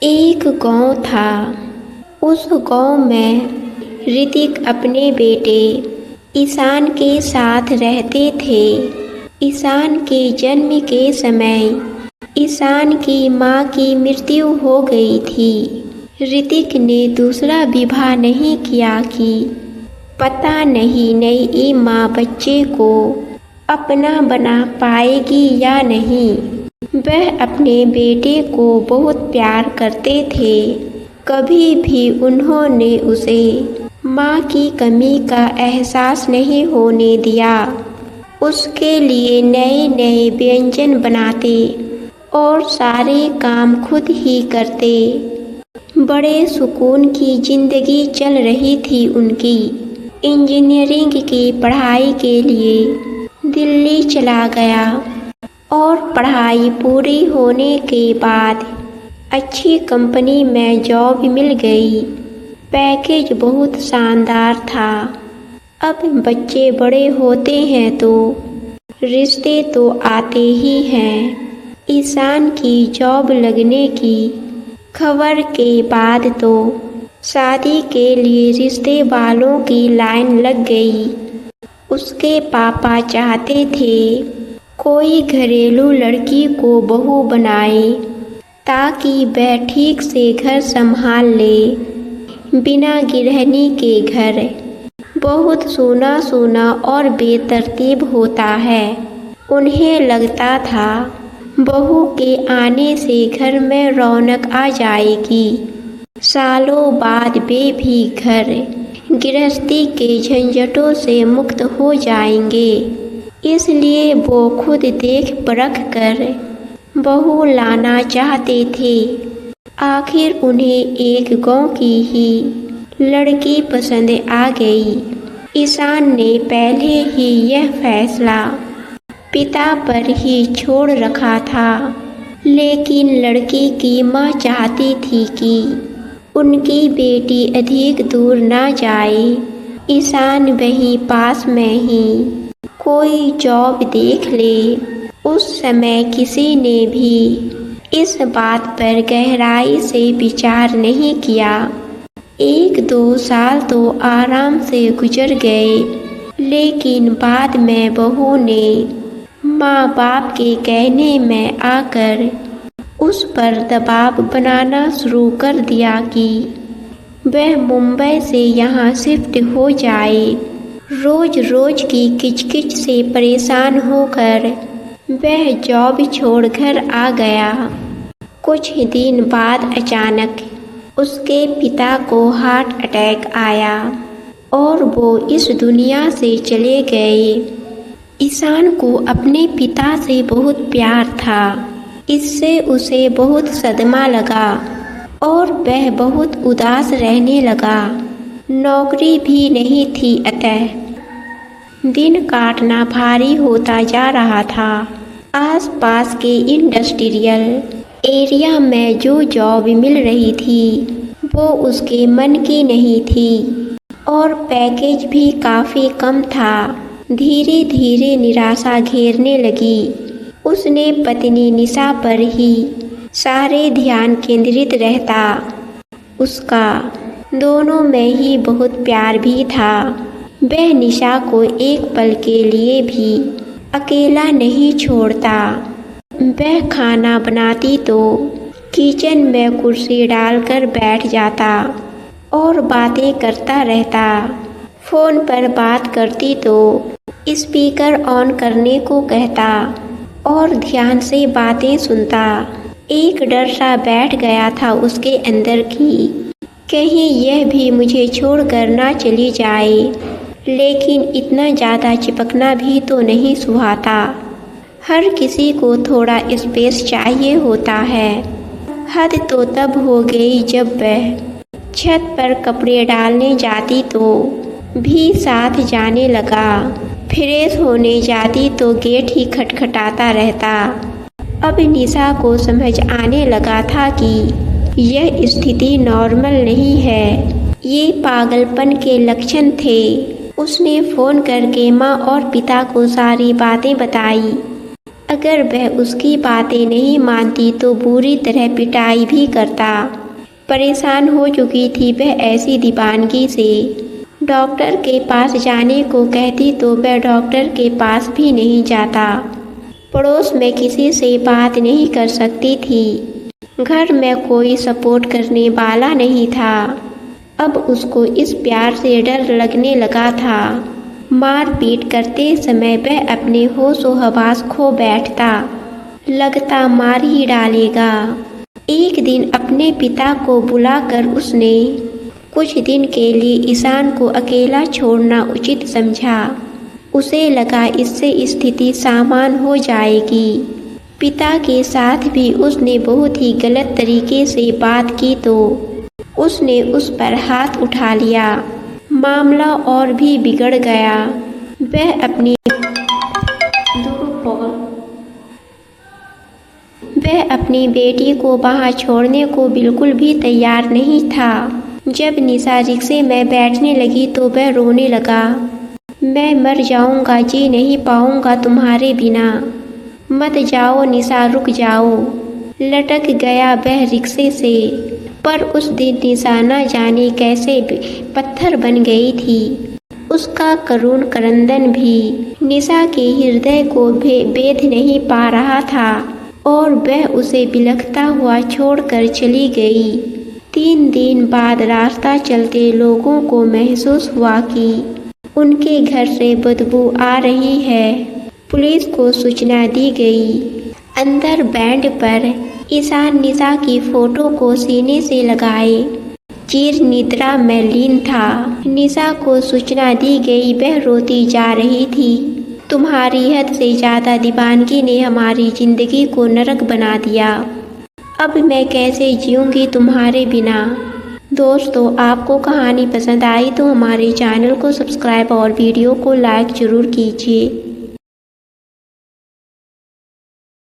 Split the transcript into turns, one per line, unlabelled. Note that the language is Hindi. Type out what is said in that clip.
एक गांव था। उस गांव में ऋतिक अपने बेटे ईशान के साथ रहते थे। ईशान के जन्म के समय ईशान की मां की मृत्यु हो गई थी। ऋतिक ने दूसरा विवाह नहीं किया कि पता नहीं नई मां बच्चे को अपना बना पाएगी या नहीं। वह अपने बेटे को बहुत प्यार करते थे। कभी भी उन्होंने उसे माँ की कमी का एहसास नहीं होने दिया। उसके लिए नए नए व्यंजन बनाते और सारे काम खुद ही करते। बड़े सुकून की जिंदगी चल रही थी उनकी। इंजीनियरिंग की पढ़ाई के लिए दिल्ली चला गया और पढ़ाई पूरी होने के बाद अच्छी कंपनी में जॉब मिल गई। पैकेज बहुत शानदार था। अब बच्चे बड़े होते हैं तो रिश्ते तो आते ही हैं। ईशान की जॉब लगने की खबर के बाद तो शादी के लिए रिश्ते वालों की लाइन लग गई। उसके पापा चाहते थे कोई घरेलू लड़की को बहू बनाए ताकि वह ठीक से घर संभाल ले। बिना गृहिणी के घर बहुत सूना सूना और बेतरतीब होता है। उन्हें लगता था बहू के आने से घर में रौनक आ जाएगी। सालों बाद वे भी घर गृहस्थी के झंझटों से मुक्त हो जाएंगे। इसलिए वो खुद देख परख कर बहू लाना चाहते थे। आखिर उन्हें एक गांव की ही लड़की पसंद आ गई। ईशान ने पहले ही यह फैसला पिता पर ही छोड़ रखा था, लेकिन लड़की की मां चाहती थी कि उनकी बेटी अधिक दूर ना जाए। ईशान वहीं पास में ही कोई जॉब देख ले। उस समय किसी ने भी इस बात पर गहराई से विचार नहीं किया। 1-2 साल तो आराम से गुजर गए, लेकिन बाद में बहू ने माँ बाप के कहने में आकर उस पर दबाव बनाना शुरू कर दिया कि वह मुंबई से यहाँ शिफ्ट हो जाए। रोज रोज की किचकिच से परेशान होकर वह जॉब छोड़ घर आ गया। कुछ दिन बाद अचानक उसके पिता को हार्ट अटैक आया और वो इस दुनिया से चले गए। ईशान को अपने पिता से बहुत प्यार था। इससे उसे बहुत सदमा लगा और वह बहुत उदास रहने लगा। नौकरी भी नहीं थी, अतः दिन काटना भारी होता जा रहा था। आसपास के इंडस्ट्रियल एरिया में जो जॉब मिल रही थी वो उसके मन की नहीं थी और पैकेज भी काफ़ी कम था। धीरे धीरे निराशा घेरने लगी। उसने पत्नी निशा पर ही सारे ध्यान केंद्रित रहता। उसका दोनों में ही बहुत प्यार भी था। वह निशा को एक पल के लिए भी अकेला नहीं छोड़ता। वह खाना बनाती तो किचन में कुर्सी डालकर बैठ जाता और बातें करता रहता। फ़ोन पर बात करती तो स्पीकर ऑन करने को कहता और ध्यान से बातें सुनता। एक डर सा बैठ गया था उसके अंदर की कहीं यह भी मुझे छोड़कर ना चली जाए, लेकिन इतना ज़्यादा चिपकना भी तो नहीं सुहाता। हर किसी को थोड़ा स्पेस चाहिए होता है। हद तो तब हो गई जब वह छत पर कपड़े डालने जाती तो भी साथ जाने लगा। फ्रेश होने जाती तो गेट ही खटखटाता रहता। अब निशा को समझ आने लगा था कि यह स्थिति नॉर्मल नहीं है, ये पागलपन के लक्षण थे। उसने फ़ोन करके माँ और पिता को सारी बातें बताई। अगर वह उसकी बातें नहीं मानती तो बुरी तरह पिटाई भी करता। परेशान हो चुकी थी वह ऐसी दीवानगी से। डॉक्टर के पास जाने को कहती तो वह डॉक्टर के पास भी नहीं जाता। पड़ोस में किसी से बात नहीं कर सकती थी। घर में कोई सपोर्ट करने वाला नहीं था। अब उसको इस प्यार से डर लगने लगा था। मारपीट करते समय वह अपने होश व हवास खो बैठता, लगता मार ही डालेगा। एक दिन अपने पिता को बुलाकर उसने कुछ दिन के लिए ईशान को अकेला छोड़ना उचित समझा। उसे लगा इससे स्थिति सामान्य हो जाएगी। पिता के साथ भी उसने बहुत ही गलत तरीके से बात की तो उसने उस पर हाथ उठा लिया। मामला और भी बिगड़ गया। वह अपनी बेटी को वहां छोड़ने को बिल्कुल भी तैयार नहीं था। जब निशा रिक्शे में बैठने लगी तो वह रोने लगा। मैं मर जाऊंगा, जी नहीं पाऊंगा तुम्हारे बिना। मत जाओ निशा, रुक जाओ। लटक गया वह रिक्शे से। पर उस दिन निशा न जाने कैसे पत्थर बन गई थी। उसका करुण क्रंदन भी निशा के हृदय को भेद नहीं पा रहा था और वह उसे बिलखता हुआ छोड़कर चली गई। 3 दिन बाद रास्ता चलते लोगों को महसूस हुआ कि उनके घर से बदबू आ रही है। पुलिस को सूचना दी गई। अंदर बेड पर ईशान निशा की फोटो को सीने से लगाए चिर निद्रा में लीन था। निशा को सूचना दी गई। वह रोती जा रही थी। तुम्हारी हद से ज़्यादा दीवानगी ने हमारी जिंदगी को नरक बना दिया। अब मैं कैसे जीऊँगी तुम्हारे बिना। दोस्तों, आपको कहानी पसंद आई तो हमारे चैनल को सब्सक्राइब और वीडियो को लाइक ज़रूर कीजिए।